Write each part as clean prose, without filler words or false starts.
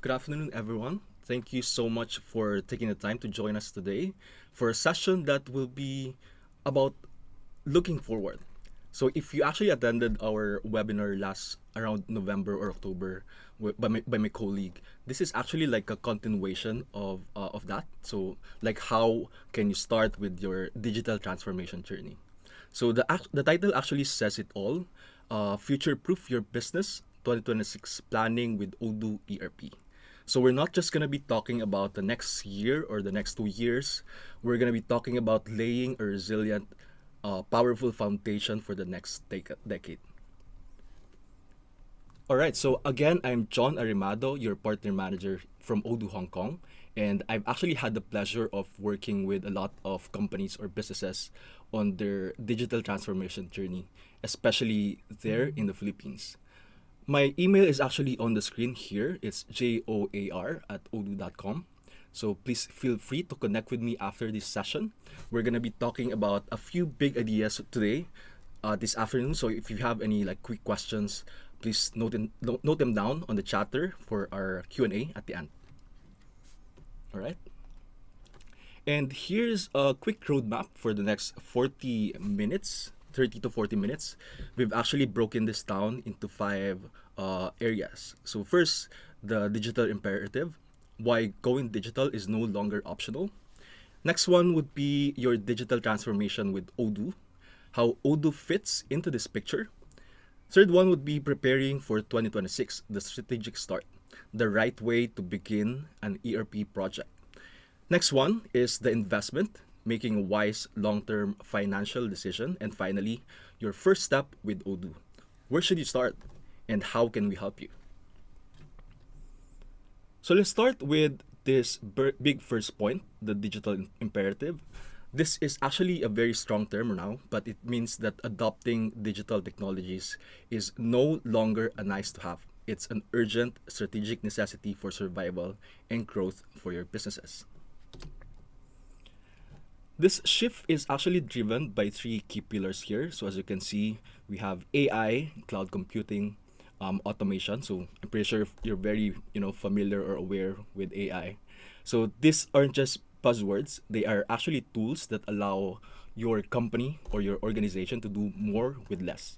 Good afternoon, everyone. Thank you so much for taking the time to join us today for a session that will be about looking forward. So, if you actually attended our webinar last around November or October by my colleague, this is actually like a continuation of that. So, like, how can you start with your digital transformation journey? So, the title actually says it all. Future proof your business 2026 planning with Odoo ERP. So we're not just going to be talking about the next year or the next 2 years. We're going to be talking about laying a resilient, powerful foundation for the next decade. All right, so again, I'm John Arimado, your partner manager from Odoo Hong Kong. And I've actually had the pleasure of working with a lot of companies or businesses on their digital transformation journey, especially there in the Philippines. My email is actually on the screen here. It's joar@odoo.com. So please feel free to connect with me after this session. We're gonna be talking about a few big ideas today, this afternoon. So if you have any like quick questions, please note them down on the chatter for our Q&A at the end. All right. And here's a quick roadmap for the next 40 minutes, 30 to 40 minutes. We've actually broken this down into five areas. So, first, the digital imperative, why going digital is no longer optional. Next one would be your digital transformation with Odoo, how Odoo fits into this picture. Third one would be preparing for 2026, the strategic start, the right way to begin an ERP project. Next one is the investment, making a wise long-term financial decision. And finally, your first step with Odoo. Where should you start and how can we help you? So let's start with this big first point, the digital imperative. This is actually a very strong term now, but it means that adopting digital technologies is no longer a nice to have. It's an urgent strategic necessity for survival and growth for your businesses. This shift is actually driven by three key pillars here. So as you can see, we have AI, cloud computing, automation. So I'm pretty sure you're very familiar or aware with AI. So these aren't just buzzwords; they are actually tools that allow your company or your organization to do more with less,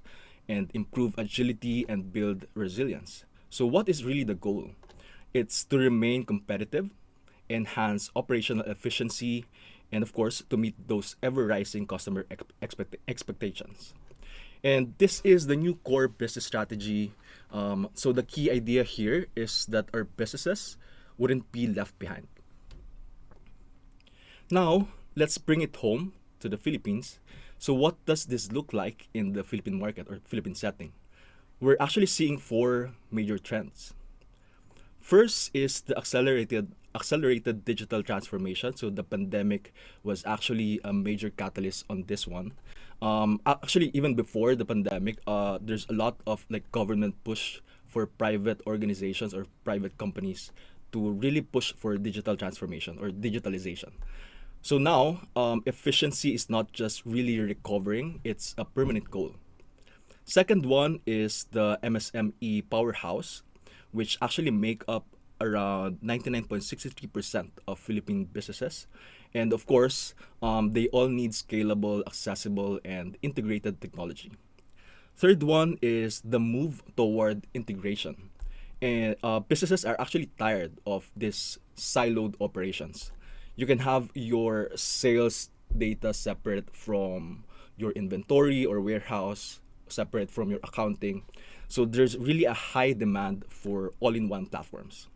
and improve agility and build resilience. So what is really the goal? It's to remain competitive, enhance operational efficiency, and of course, to meet those ever rising customer expectations. And this is the new core business strategy. So the key idea here is that our businesses wouldn't be left behind. Now, let's bring it home to the Philippines. So what does this look like in the Philippine market or Philippine setting? We're actually seeing four major trends. First is the accelerated digital transformation. So the pandemic was actually a major catalyst on this one. Actually, even before the pandemic, there's a lot of like government push for private organizations or private companies to really push for digital transformation or digitalization. So now, efficiency is not just really recovering; it's a permanent goal. Second one is the MSME powerhouse, which actually make up around 99.63% of Philippine businesses. And of course, they all need scalable, accessible, and integrated technology. Third one is the move toward integration. And businesses are actually tired of this siloed operations. You can have your sales data separate from your inventory or warehouse, separate from your accounting. So there's really a high demand for all-in-one platforms.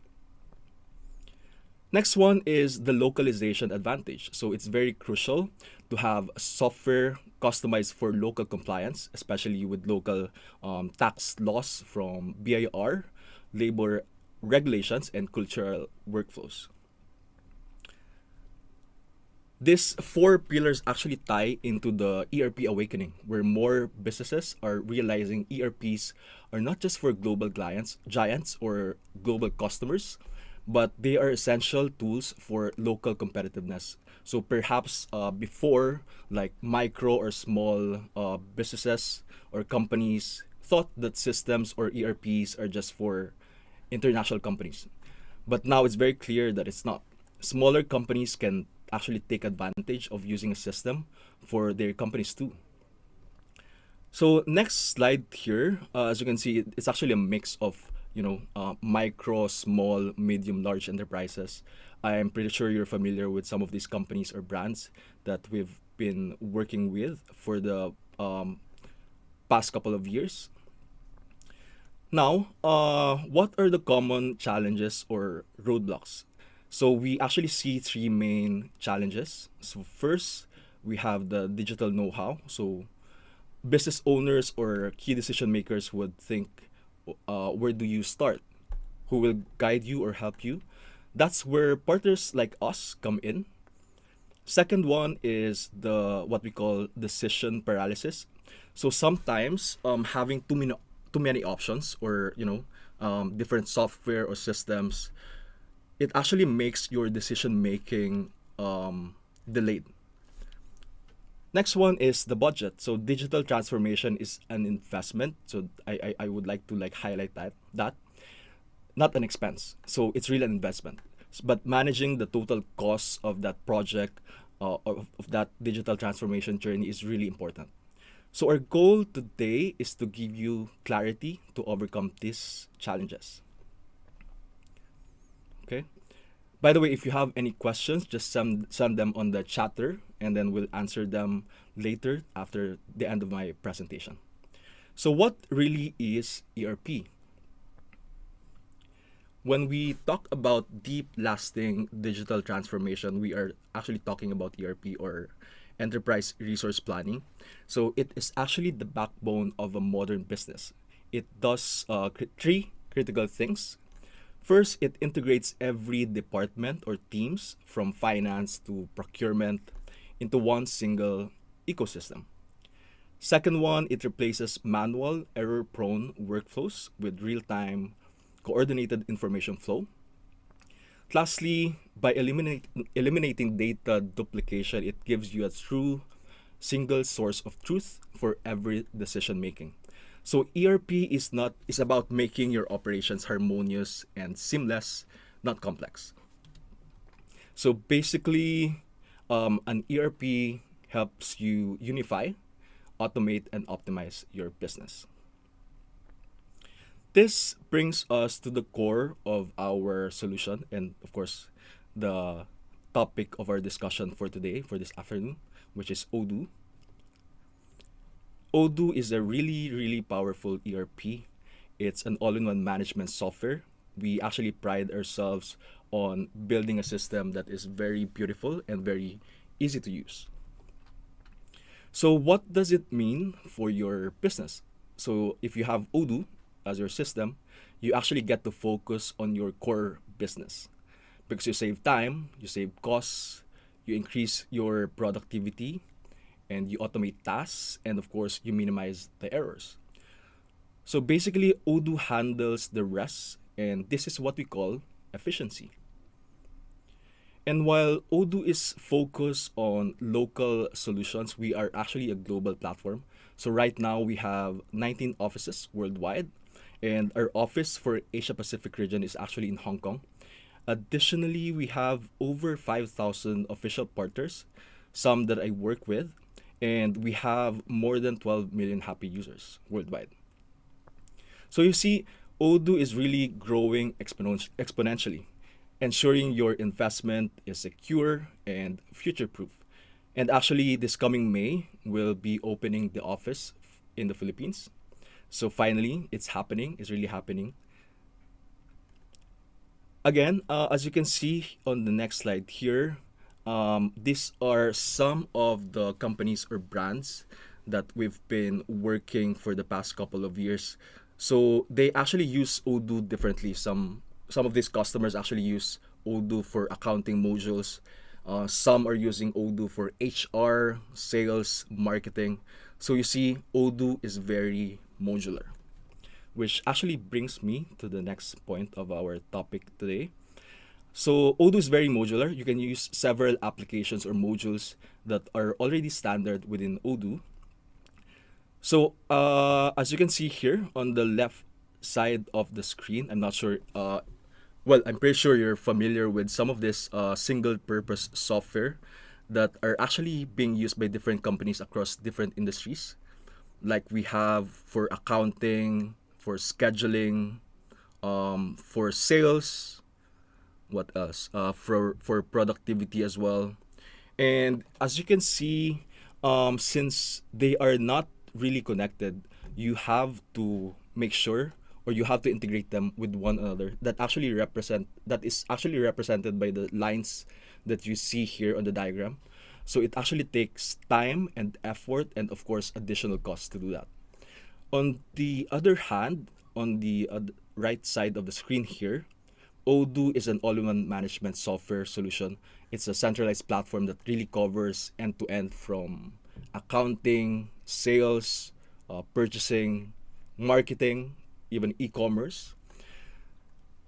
Next one is the localization advantage. So it's very crucial to have software customized for local compliance, especially with local tax laws from BIR, labor regulations, and cultural workflows. These four pillars actually tie into the ERP awakening, where more businesses are realizing ERPs are not just for global clients, giants, or global customers, but they are essential tools for local competitiveness. So perhaps before, like micro or small businesses or companies thought that systems or ERPs are just for international companies. But now it's very clear that it's not. Smaller companies can actually take advantage of using a system for their companies too. So next slide here, as you can see, it's actually a mix of micro, small, medium, large enterprises. I'm pretty sure you're familiar with some of these companies or brands that we've been working with for the past couple of years. Now, what are the common challenges or roadblocks? So we actually see three main challenges. So first, we have the digital know-how. So business owners or key decision makers would think, where do you start? Who will guide you or help you? That's where partners like us come in. Second one is the what we call decision paralysis. So sometimes having too many options or different software or systems, it actually makes your decision making delayed. Next one is the budget. So digital transformation is an investment. So I would like to highlight that not an expense. So it's really an investment. But managing the total cost of that project, of that digital transformation journey is really important. So our goal today is to give you clarity to overcome these challenges. Okay. By the way, if you have any questions, just send them on the chatter and then we'll answer them later after the end of my presentation. So what really is ERP? When we talk about deep lasting digital transformation, we are actually talking about ERP or enterprise resource planning. So it is actually the backbone of a modern business. It does three critical things. First, it integrates every department or teams from finance to procurement into one single ecosystem. Second one, it replaces manual, error prone workflows with real time, coordinated information flow. Lastly, by eliminating data duplication, it gives you a true single source of truth for every decision making. So ERP is about making your operations harmonious and seamless, not complex. So basically, an ERP helps you unify, automate, and optimize your business. This brings us to the core of our solution, and of course, the topic of our discussion for today, for this afternoon, which is Odoo. Odoo is a really, really powerful ERP. It's an all in one management software. We actually pride ourselves on building a system that is very beautiful and very easy to use. So, what does it mean for your business? So, if you have Odoo as your system, you actually get to focus on your core business because you save time, you save costs, you increase your productivity, and you automate tasks, and of course, you minimize the errors. So basically, Odoo handles the rest, and this is what we call efficiency. And while Odoo is focused on local solutions, we are actually a global platform. So right now we have 19 offices worldwide, and our office for Asia Pacific region is actually in Hong Kong. Additionally, we have over 5,000 official partners, some that I work with, and we have more than 12 million happy users worldwide. So you see, Odoo is really growing exponentially, ensuring your investment is secure and future proof. And actually, this coming May, we'll be opening the office in the Philippines. So finally, it's happening, it's really happening. Again, as you can see on the next slide here, these are some of the companies or brands that we've been working for the past couple of years. So they actually use Odoo differently. Some of these customers actually use Odoo for accounting modules. Some are using Odoo for HR, sales, marketing. So you see, Odoo is very modular, which actually brings me to the next point of our topic today. So Odoo is very modular. You can use several applications or modules that are already standard within Odoo. So as you can see here on the left side of the screen, I'm not sure Well, I'm pretty sure you're familiar with some of this single-purpose software that are actually being used by different companies across different industries. Like we have for accounting, for scheduling, for sales, what else? For productivity as well. And as you can see, since they are not really connected, you have to make sure or you have to integrate them with one another. That is actually represented by the lines that you see here on the diagram. So it actually takes time and effort and of course additional costs to do that. On the other hand, on the right side of the screen here, Odoo is an all-in-one management software solution. It's a centralized platform that really covers end-to-end from accounting, sales, purchasing, marketing, even e-commerce.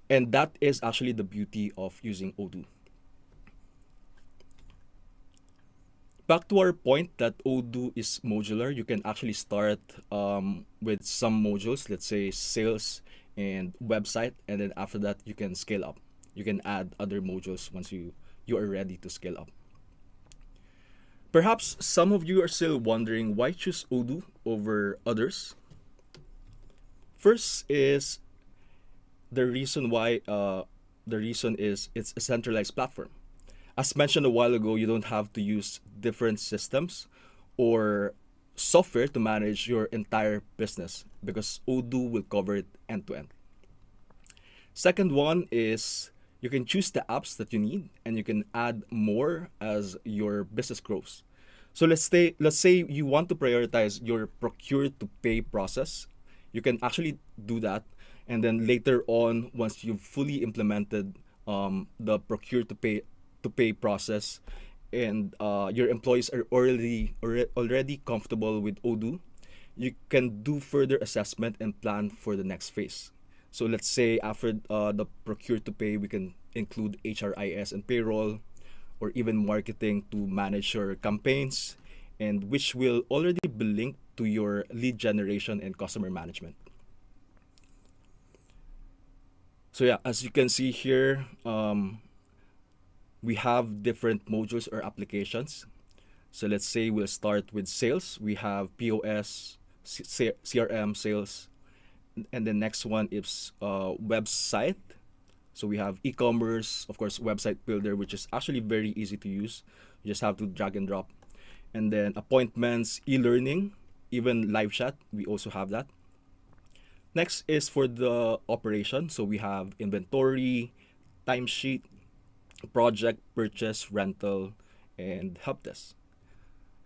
And that is actually the beauty of using Odoo. Back to our point that Odoo is modular, you can actually start with some modules, let's say sales and website, and then after that you can scale up. You can add other modules once you are ready to scale up. Perhaps some of you are still wondering why choose Odoo over others. First is the reason why the reason is it's a centralized platform. As mentioned a while ago, you don't have to use different systems or software to manage your entire business because Odoo will cover it end to end. Second one is you can choose the apps that you need and you can add more as your business grows. So let's say you want to prioritize your procure to pay process. You can actually do that, and then later on, once you've fully implemented the procure to pay process, and your employees are already comfortable with Odoo, you can do further assessment and plan for the next phase. So let's say after the procure to pay, we can include HRIS and payroll, or even marketing to manage your campaigns, and which will already be linked to your lead generation and customer management. So yeah, as you can see here, we have different modules or applications. So let's say we'll start with sales. We have POS, CRM, sales, and the next one is website. So we have e-commerce, of course, website builder, which is actually very easy to use. You just have to drag and drop. And then appointments, e-learning, even live chat, we also have that. Next is for the operation. So we have inventory, timesheet, project, purchase, rental, and help desk.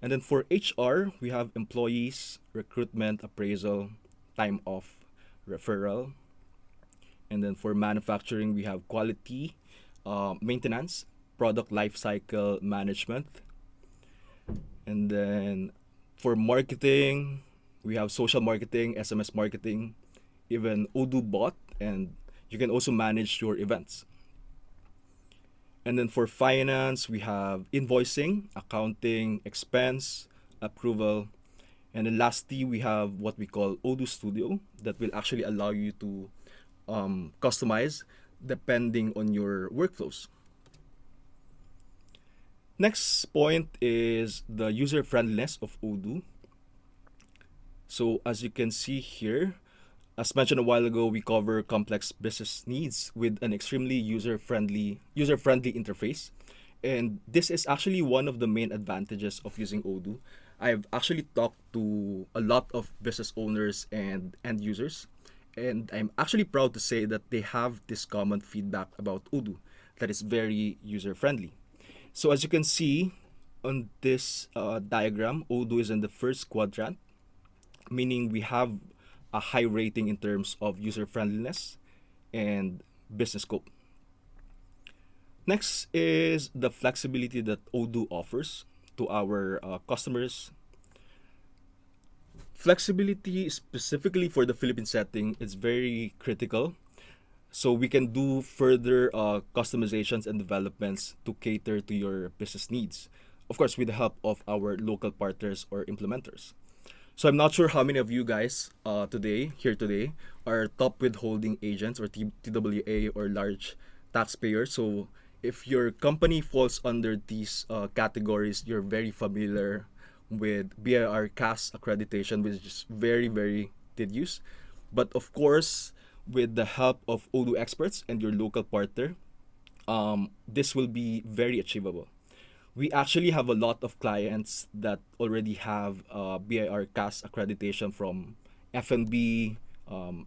And then for HR, we have employees, recruitment, appraisal, time off, referral. And then for manufacturing, we have quality, maintenance, product lifecycle management. And then for marketing, we have social marketing, SMS marketing, even Odoo bot, and you can also manage your events. And then for finance, we have invoicing, accounting, expense, approval. And then lastly, we have what we call Odoo Studio that will actually allow you to customize depending on your workflows. Next point is the user friendliness of Odoo. So as you can see here, as mentioned a while ago, we cover complex business needs with an extremely user-friendly interface. And this is actually one of the main advantages of using Odoo. I've actually talked to a lot of business owners and end users, and I'm actually proud to say that they have this common feedback about Odoo that is very user-friendly. So as you can see on this diagram, Odoo is in the first quadrant, meaning we have a high rating in terms of user friendliness and business scope. Next is the flexibility that Odoo offers to our customers. Flexibility specifically for the Philippine setting is very critical. So we can do further customizations and developments to cater to your business needs. Of course, with the help of our local partners or implementers. So I'm not sure how many of you guys today are top withholding agents or TWA or large taxpayers. So if your company falls under these categories, you're very familiar with BIR CAS accreditation, which is very, very tedious. But of course, with the help of Odoo experts and your local partner, this will be very achievable. We actually have a lot of clients that already have BIR CAS accreditation from F&B,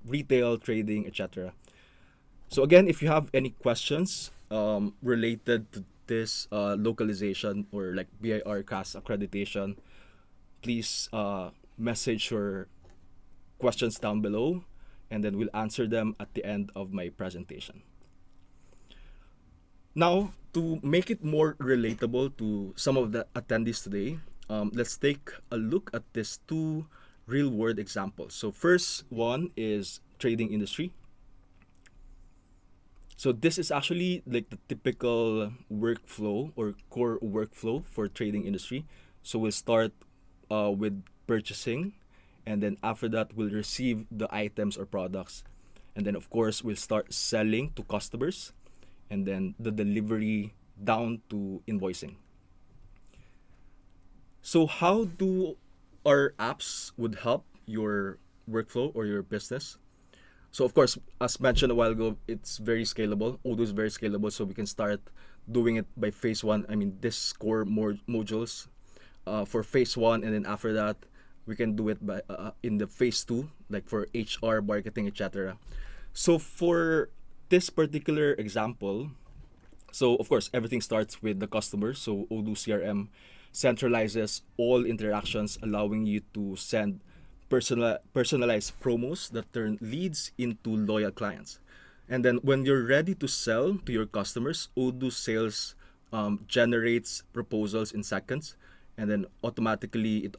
retail, trading, etc. So again, if you have any questions related to this localization or like BIR CAS accreditation, please message your questions down below, and then we'll answer them at the end of my presentation. Now, to make it more relatable to some of the attendees today, let's take a look at these two real-world examples. So first one is trading industry. So this is actually like the typical workflow or core workflow for trading industry. So we'll start with purchasing, and then after that we'll receive the items or products, and then of course we'll start selling to customers, and then the delivery down to invoicing. So how do our apps would help your workflow or your business? So of course, as mentioned a while ago, it's very scalable. Odoo is very scalable, so we can start doing it by phase one. I mean, this core modules for phase one, and then after that, we can do it by in the phase two, like for HR, marketing, etc. So for this particular example, so of course, everything starts with the customer. So Odoo CRM centralizes all interactions, allowing you to send personalized promos that turn leads into loyal clients. And then when you're ready to sell to your customers, Odoo Sales generates proposals in seconds, and then it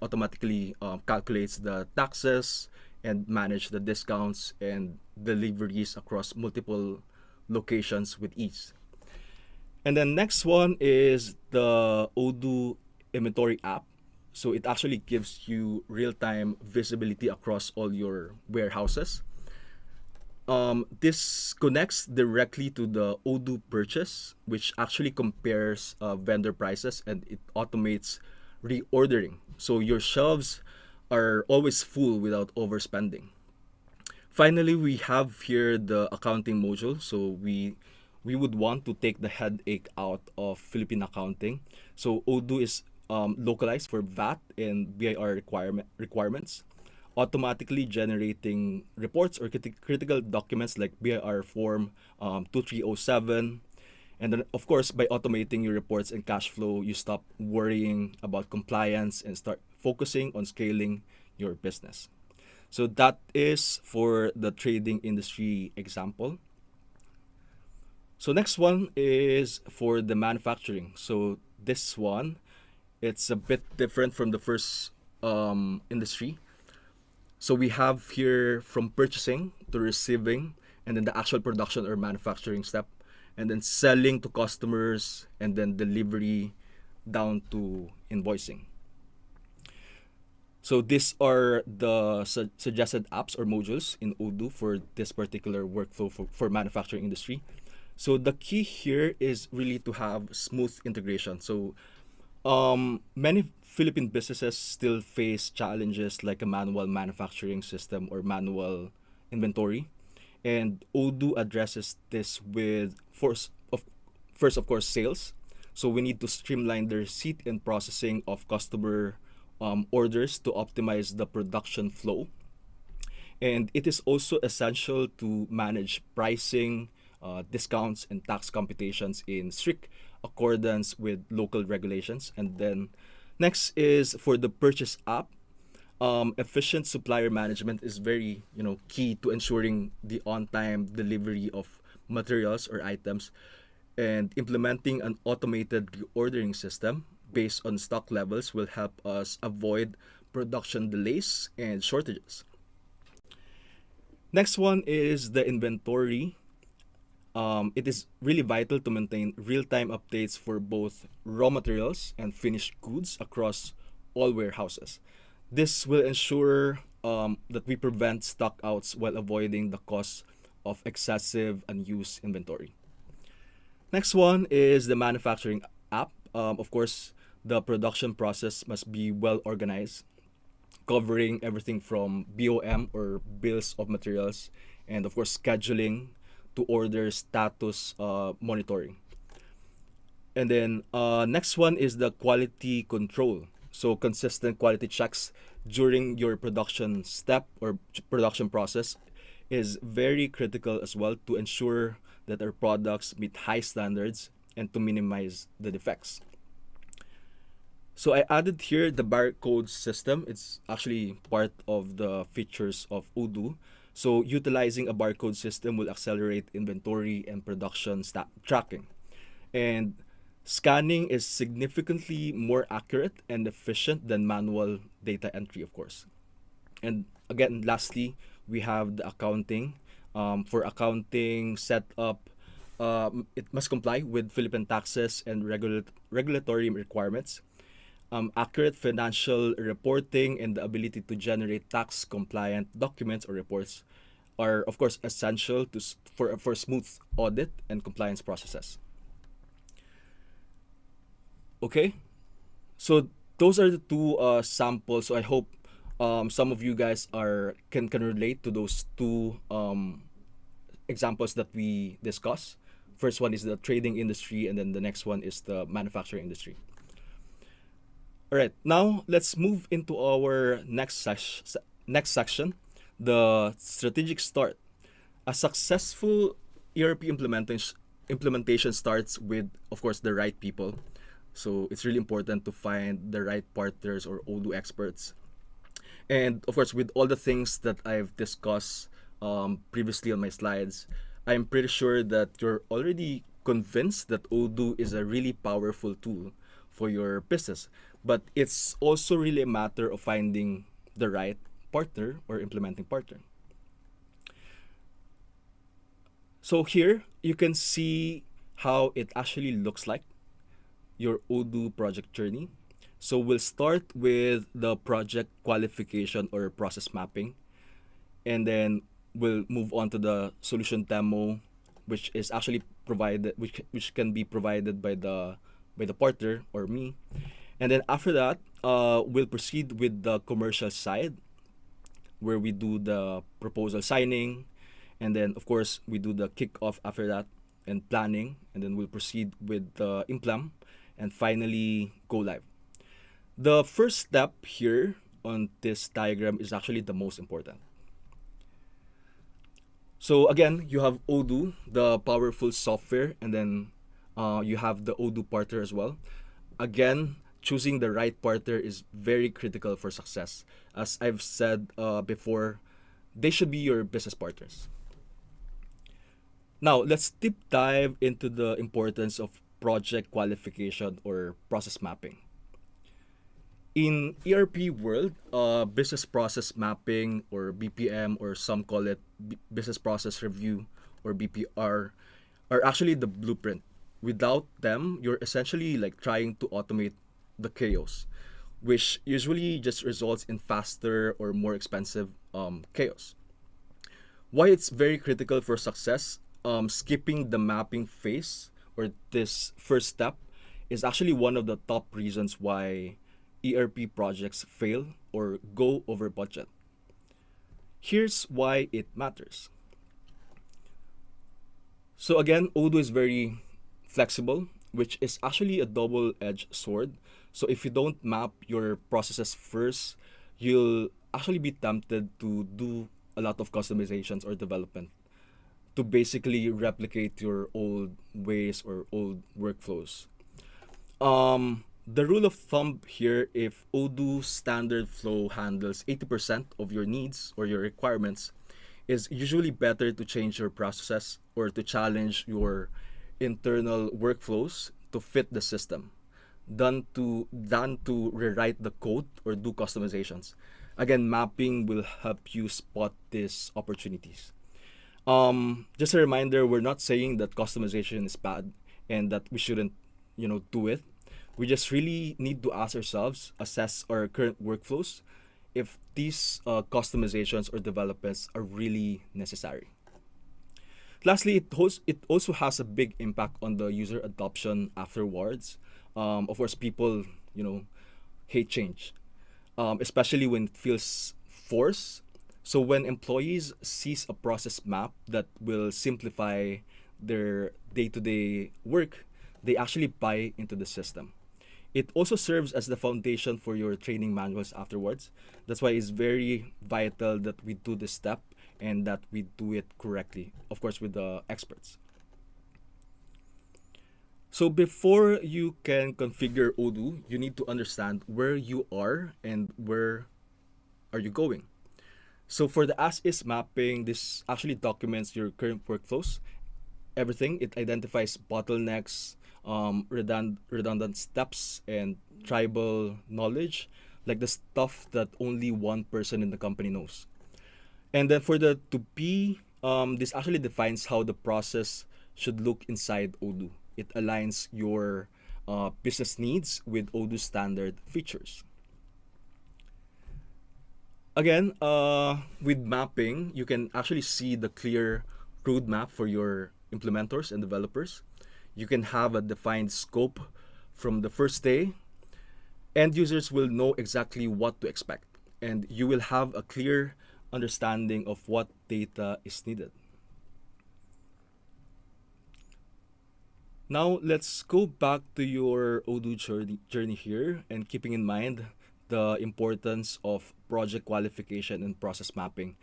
automatically calculates the taxes and manage the discounts and deliveries across multiple locations with ease. And then next one is the Odoo inventory app. So it actually gives you real-time visibility across all your warehouses. This connects directly to the Odoo purchase, which actually compares vendor prices, and it automates reordering. So your shelves are always full without overspending. Finally, we have here the accounting module. So we would want to take the headache out of Philippine accounting. So Odoo is localized for VAT and BIR requirements, automatically generating reports or critical documents like BIR Form 2307. And then, of course, by automating your reports and cash flow, you stop worrying about compliance and start focusing on scaling your business. So that is for the trading industry example. So next one is for the manufacturing. So this one, it's a bit different from the first industry. So we have here from purchasing to receiving, and then the actual production or manufacturing step, and then selling to customers, and then delivery down to invoicing. So these are the suggested apps or modules in Odoo for this particular workflow for manufacturing industry. So the key here is really to have smooth integration. So many Philippine businesses still face challenges like a manual manufacturing system or manual inventory, and Odoo addresses this with first of course sales. So we need to streamline the receipt and processing of customer orders to optimize the production flow, and it is also essential to manage pricing, discounts, and tax computations in strict accordance with local regulations. And then next is for the purchase app. Efficient supplier management is very key to ensuring the on-time delivery of materials or items, and implementing an automated reordering system based on stock levels will help us avoid production delays and shortages. Next one is the inventory. It is really vital to maintain real-time updates for both raw materials and finished goods across all warehouses. This will ensure that we prevent stockouts while avoiding the cost of excessive unused inventory. Next one is the manufacturing app. Of course, the production process must be well organized, covering everything from BOM or bills of materials, and of course, scheduling to order status monitoring. And then next one is the quality control. So consistent quality checks during your production step or production process is very critical as well to ensure that our products meet high standards and to minimize the defects. So I added here the barcode system. It's actually part of the features of Odoo. So utilizing a barcode system will accelerate inventory and production tracking. And scanning is significantly more accurate and efficient than manual data entry, of course. And again, lastly, we have the accounting. For accounting setup, it must comply with Philippine taxes and regulatory requirements. Accurate financial reporting and the ability to generate tax compliant documents or reports are, of course, essential for smooth audit and compliance processes. Okay, so those are the two samples. So I hope some of you guys can relate to those two examples that we discuss. First one is the trading industry, and then the next one is the manufacturing industry. All right, now let's move into our next section, the strategic start. A successful ERP implementation starts with, of course, the right people. So it's really important to find the right partners or Odoo experts. And of course, with all the things that I've discussed previously on my slides, I'm pretty sure that you're already convinced that Odoo is a really powerful tool for your business. But it's also really a matter of finding the right partner or implementing partner. So here you can see how it actually looks like, your Odoo project journey. So we'll start with the project qualification or process mapping, and then we'll move on to the solution demo, which is actually provided, which can be provided by the partner or me. And then after that, we'll proceed with the commercial side, where we do the proposal signing, and then of course we do the kickoff after that and planning, and then we'll proceed with the implement, and finally go live. The first step here on this diagram is actually the most important. So again, you have Odoo, the powerful software, and then you have the Odoo partner as well. Again, choosing the right partner is very critical for success. As I've said before, they should be your business partners. Now, let's deep dive into the importance of project qualification or process mapping. In ERP world, business process mapping or BPM, or some call it business process review or BPR, are actually the blueprint. Without them, you're essentially like trying to automate the chaos, which usually just results in faster or more expensive chaos. Why it's very critical for success, skipping the mapping phase or this first step is actually one of the top reasons why ERP projects fail or go over budget. Here's why it matters. So again, Odoo is very flexible, which is actually a double-edged sword. So if you don't map your processes first, you'll actually be tempted to do a lot of customizations or development to basically replicate your old ways or old workflows. The rule of thumb here, if Odoo standard flow handles 80% of your needs or your requirements, is usually better to change your processes or to challenge your internal workflows to fit the system than to rewrite the code or do customizations. Again, mapping will help you spot these opportunities. Just a reminder, we're not saying that customization is bad and that we shouldn't, do it. We just really need to ask ourselves, assess our current workflows, if these customizations or developments are really necessary. Lastly, it also has a big impact on the user adoption afterwards. Of course, people, you know, hate change, especially when it feels forced. So when employees sees a process map that will simplify their day-to-day work, they actually buy into the system. It also serves as the foundation for your training manuals afterwards. That's why it's very vital that we do this step and that we do it correctly, of course, with the experts. So before you can configure Odoo, you need to understand where you are and where are you going. So for the as-is mapping, this actually documents your current workflows, everything. It identifies bottlenecks, redundant steps, and tribal knowledge, like the stuff that only one person in the company knows. And then for the to be, this actually defines how the process should look inside Odoo. It aligns your business needs with Odoo standard features. Again, with mapping, you can actually see the clear roadmap for your implementers and developers. You can have a defined scope from the first day. End users will know exactly what to expect, and you will have a clear understanding of what data is needed. Now, let's go back to your Odoo journey here and keeping in mind the importance of project qualification and process mapping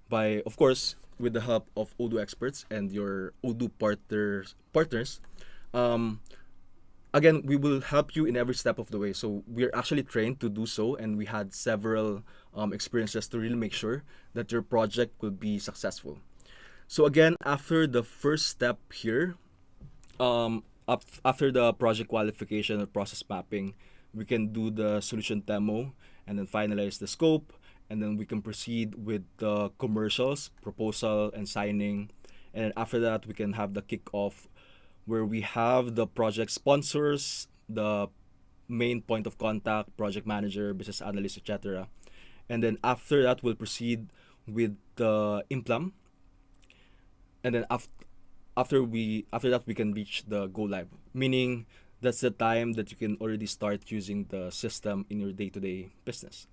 by, of course, with the help of Odoo experts and your Odoo partners. Um, Again, we will help you in every step of the way. So we're actually trained to do so, and we had several experiences to really make sure that your project will be successful. So again, after the first step here, after the project qualification or process mapping, we can do the solution demo and then finalize the scope, and then we can proceed with the commercials, proposal, and signing. And then after that, we can have the kickoff where we have the project sponsors, the main point of contact, project manager, business analyst, etc. And then after that, we'll proceed with the implement, and then after that we can reach the go live, meaning that's the time that you can already start using the system in your day-to-day business.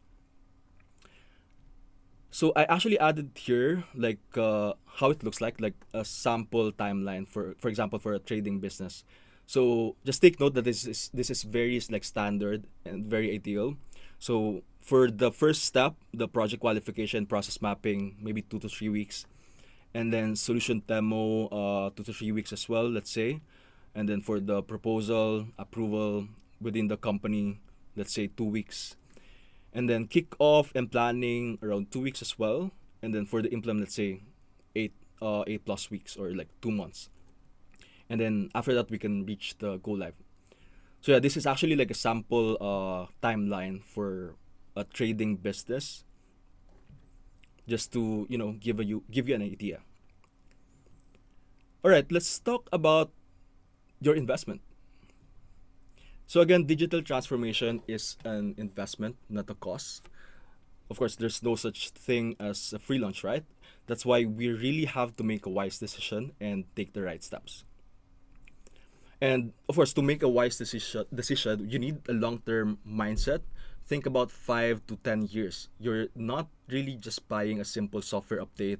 So I actually added here like how it looks like a sample timeline for example for a trading business. So just take note that this is very like standard and very ideal. So for the first step, the project qualification process mapping, maybe 2 to 3 weeks, and then solution demo 2 to 3 weeks as well, let's say, and then for the proposal approval within the company, let's say 2 weeks, and then kick off and planning around 2 weeks as well, and then for the implement, let's say 8 plus weeks or like 2 months, and then after that we can reach the go live. So yeah, this is actually like a sample timeline for a trading business, just to give you an idea. All right, let's talk about your investment. So again, digital transformation is an investment, not a cost. Of course, there's no such thing as a free lunch, right? That's why we really have to make a wise decision and take the right steps. And of course, to make a wise decision, you need a long-term mindset. Think about 5 to 10 years. You're not really just buying a simple software update.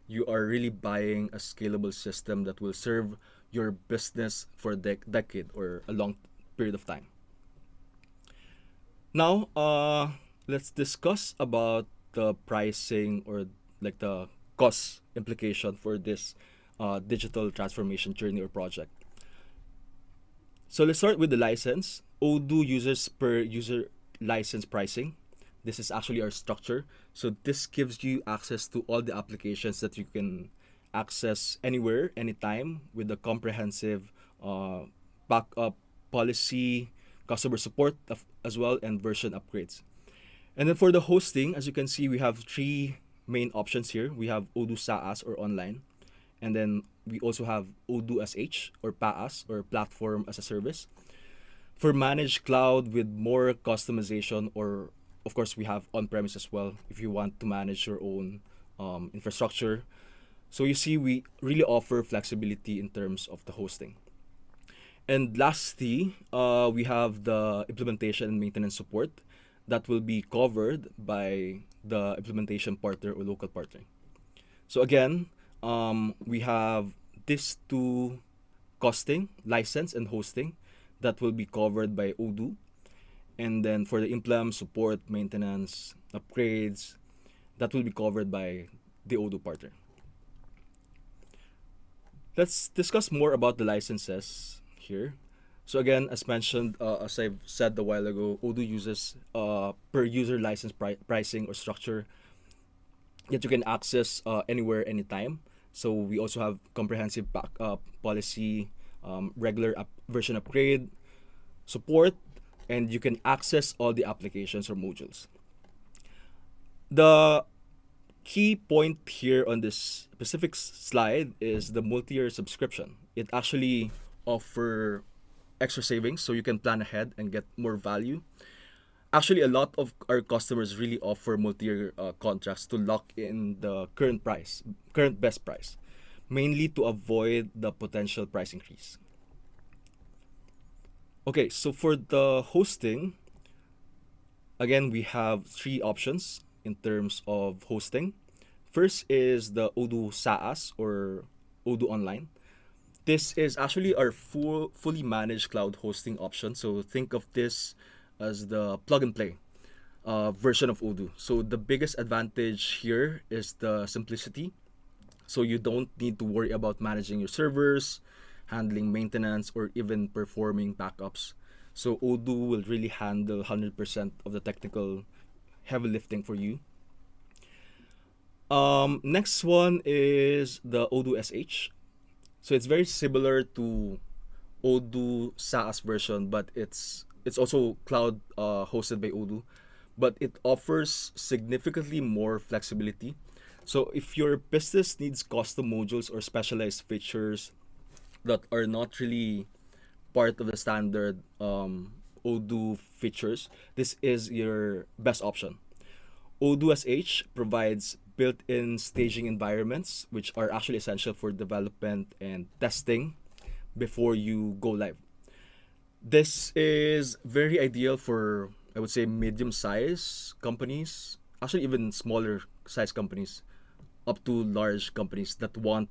You are really buying a scalable system that will serve your business for a decade or a long period of time. Now, let's discuss about the pricing or like the cost implication for this digital transformation journey or project. So let's start with the license. Odoo users per user license pricing. This is actually our structure. So this gives you access to all the applications that you can access anywhere, anytime, with a comprehensive backup policy, customer support as well, and version upgrades. And then for the hosting, as you can see, we have three main options here. We have Odoo SaaS or online, and then we also have Odoo SH or PaaS or platform as a service. For managed cloud with more customization or of course, we have on-premise as well if you want to manage your own infrastructure. So you see, we really offer flexibility in terms of the hosting. And lastly, we have the implementation and maintenance support that will be covered by the implementation partner or local partner. So again, we have these two: costing, license, and hosting that will be covered by Odoo. And then for the implement, support, maintenance, upgrades, that will be covered by the Odoo partner. Let's discuss more about the licenses here. So again, as mentioned, as I've said a while ago, Odoo uses per user license pricing or structure that you can access anywhere, anytime. So we also have comprehensive backup policy, regular version upgrade, support, and you can access all the applications or modules. The key point here on this specific slide is the multi-year subscription. It actually offer extra savings, so you can plan ahead and get more value. Actually, a lot of our customers really offer multi-year contracts to lock in the current best price, mainly to avoid the potential price increase. Okay, so for the hosting, again, we have three options in terms of hosting. First is the Odoo SaaS or Odoo Online. This is actually our fully managed cloud hosting option. So think of this as the plug and play version of Odoo. So the biggest advantage here is the simplicity. So you don't need to worry about managing your servers, handling maintenance, or even performing backups. So Odoo will really handle 100% of the technical heavy lifting for you. Next one is the Odoo SH. So it's very similar to Odoo SaaS version, but it's also cloud hosted by Odoo, but it offers significantly more flexibility. So if your business needs custom modules or specialized features that are not really part of the standard Odoo features, this is your best option. Odoo SH provides built-in staging environments, which are actually essential for development and testing before you go live. This is very ideal for, I would say, medium-sized companies, actually even smaller size companies, up to large companies that want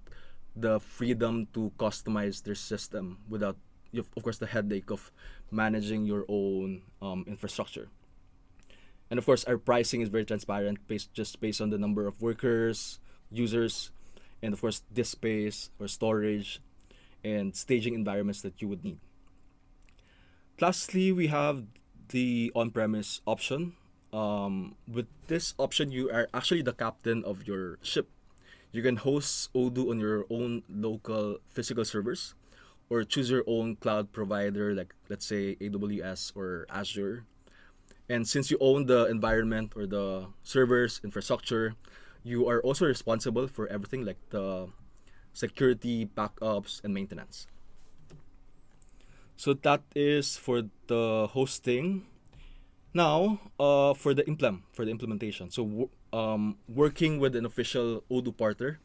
the freedom to customize their system without, of course, the headache of managing your own infrastructure. And of course, our pricing is very transparent, based on the number of workers, users, and of course, disk space or storage and staging environments that you would need. Lastly, we have the on-premise option. With this option, you are actually the captain of your ship. You can host Odoo on your own local physical servers, or choose your own cloud provider, like let's say AWS or Azure. And since you own the environment or the servers, infrastructure, you are also responsible for everything like the security, backups, and maintenance. So that is for the hosting. Now, for the implementation. So, working with an official Odoo partner.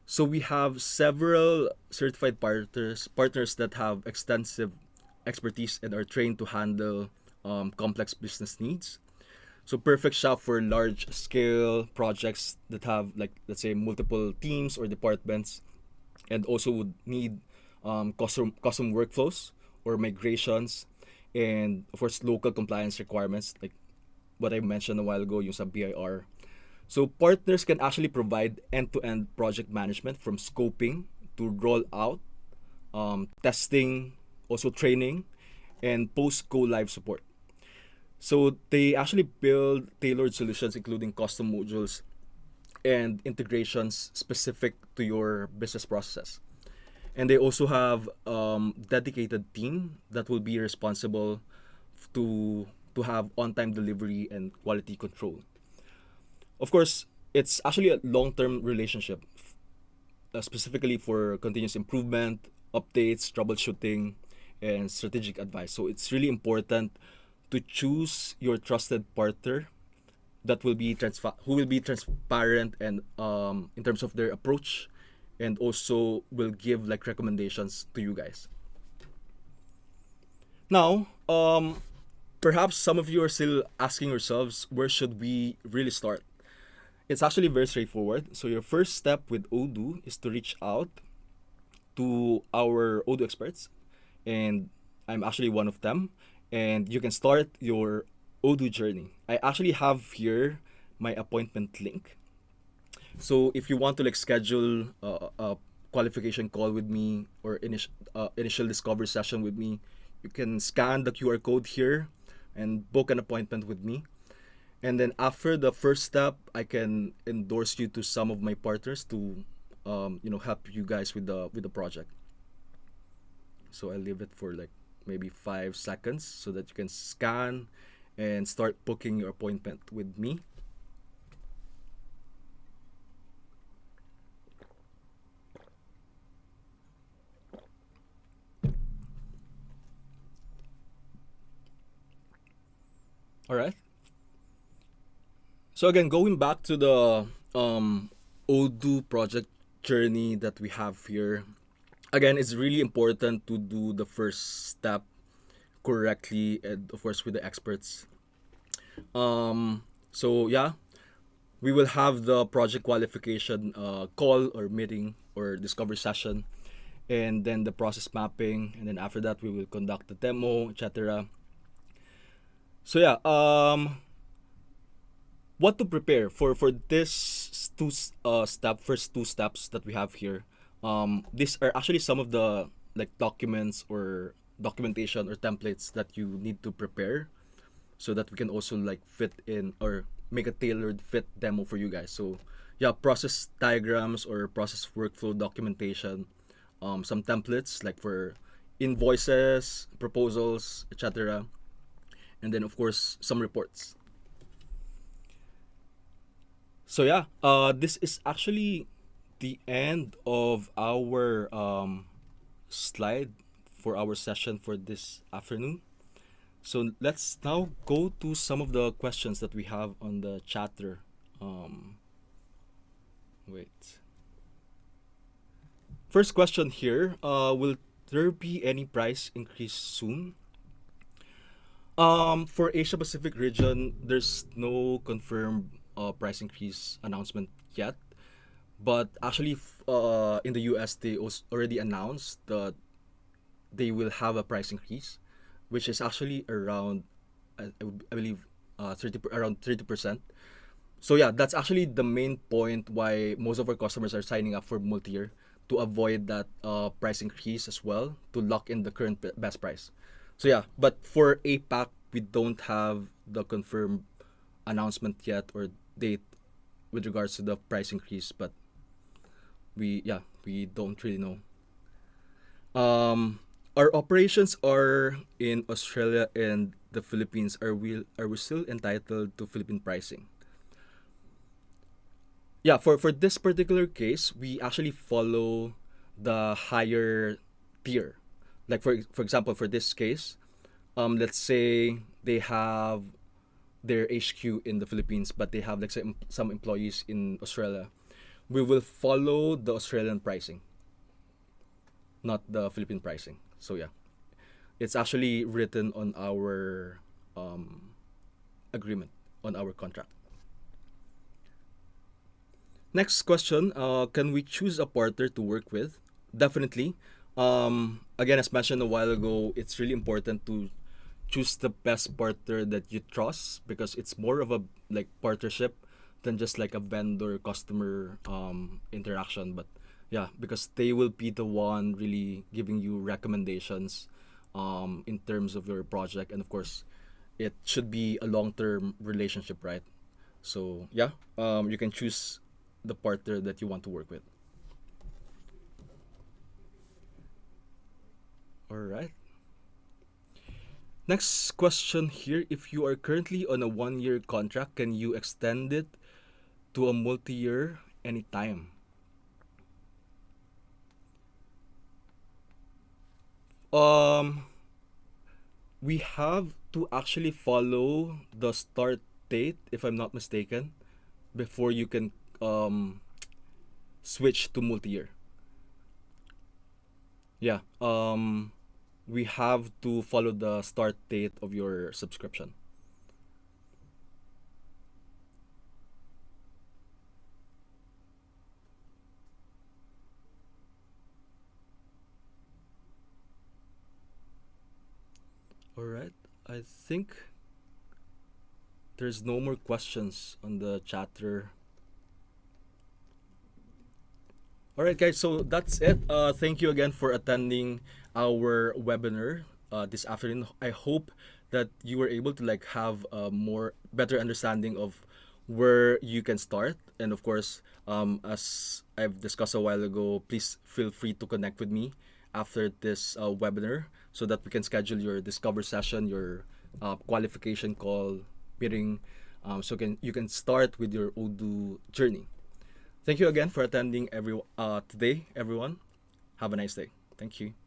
So we have several certified partners that have extensive expertise and are trained to handle complex business needs. So perfect shop for large scale projects that have, like, let's say, multiple teams or departments, and also would need custom workflows or migrations, and of course local compliance requirements like what I mentioned a while ago, yung sa BIR. So partners can actually provide end-to-end project management from scoping to roll out, testing, also training, and post-go live support. So they actually build tailored solutions, including custom modules and integrations specific to your business process. And they also have dedicated team that will be responsible to have on-time delivery and quality control. Of course, it's actually a long-term relationship, specifically for continuous improvement, updates, troubleshooting, and strategic advice. So it's really important to choose your trusted partner that will be who will be transparent and in terms of their approach, and also will give like recommendations to you guys. Now, perhaps some of you are still asking yourselves, where should we really start? It's actually very straightforward. So your first step with Odoo is to reach out to our Odoo experts, and I'm actually one of them. And you can start your Odoo journey. I actually have here my appointment link. So if you want to like schedule a qualification call with me or initial discovery session with me, you can scan the QR code here and book an appointment with me. And then after the first step, I can endorse you to some of my partners to help you guys with the project. So I leave it for like maybe 5 seconds so that you can scan and start booking your appointment with me. All right. So again, going back to the Odoo project journey that we have here, again, it's really important to do the first step correctly, and of course with the experts. So yeah, we will have the project qualification call or meeting or discovery session, and then the process mapping, and then after that we will conduct the demo, etc. So yeah, what to prepare for this first two steps that we have here. These are actually some of the like documents or documentation or templates that you need to prepare, so that we can also like fit in or make a tailored fit demo for you guys. So yeah, process diagrams or process workflow documentation, some templates like for invoices, proposals, etc., and then of course some reports. So yeah, this is actually the end of our slide for our session for this afternoon. So let's now go to some of the questions that we have on the chatter. Wait. First question here: will there be any price increase soon? For Asia Pacific region, there's no confirmed price increase announcement yet. But actually, in the US, they already announced that they will have a price increase, which is actually around, I believe, 30%. So yeah, that's actually the main point why most of our customers are signing up for multi-year, to avoid that price increase as well, to lock in the current best price. So yeah, but for APAC, we don't have the confirmed announcement yet or date with regards to the price increase, but we don't really know. Our operations are in Australia and the Philippines. Are we still entitled to Philippine pricing? Yeah, for this particular case, we actually follow the higher tier. Like for example, for this case, let's say they have their HQ in the Philippines, but they have like some employees in Australia. We will follow the Australian pricing, not the Philippine pricing. So yeah, it's actually written on our agreement, on our contract. Next question: can we choose a partner to work with? Definitely. Again, as mentioned a while ago, it's really important to choose the best partner that you trust, because it's more of a like partnership than just like a vendor customer interaction. But yeah, because they will be the one really giving you recommendations in terms of your project, and of course it should be a long-term relationship, right? So yeah, you can choose the partner that you want to work with. All right. Next question here: if you are currently on a 1 year contract, can you extend it to a multi-year anytime? Um, we have to actually follow the start date, if I'm not mistaken, before you can um, switch to multi-year. Yeah. We have to follow the start date of your subscription. All right. I think there's no more questions on the chatter. All right, guys. So that's it. Thank you again for attending our webinar this afternoon. I hope that you were able to like have a more better understanding of where you can start. And of course, as I've discussed a while ago, please feel free to connect with me after this webinar so that we can schedule your discover session, your qualification call, meeting, so can you can start with your Odoo journey. Thank you again for attending today, everyone. Have a nice day. Thank you.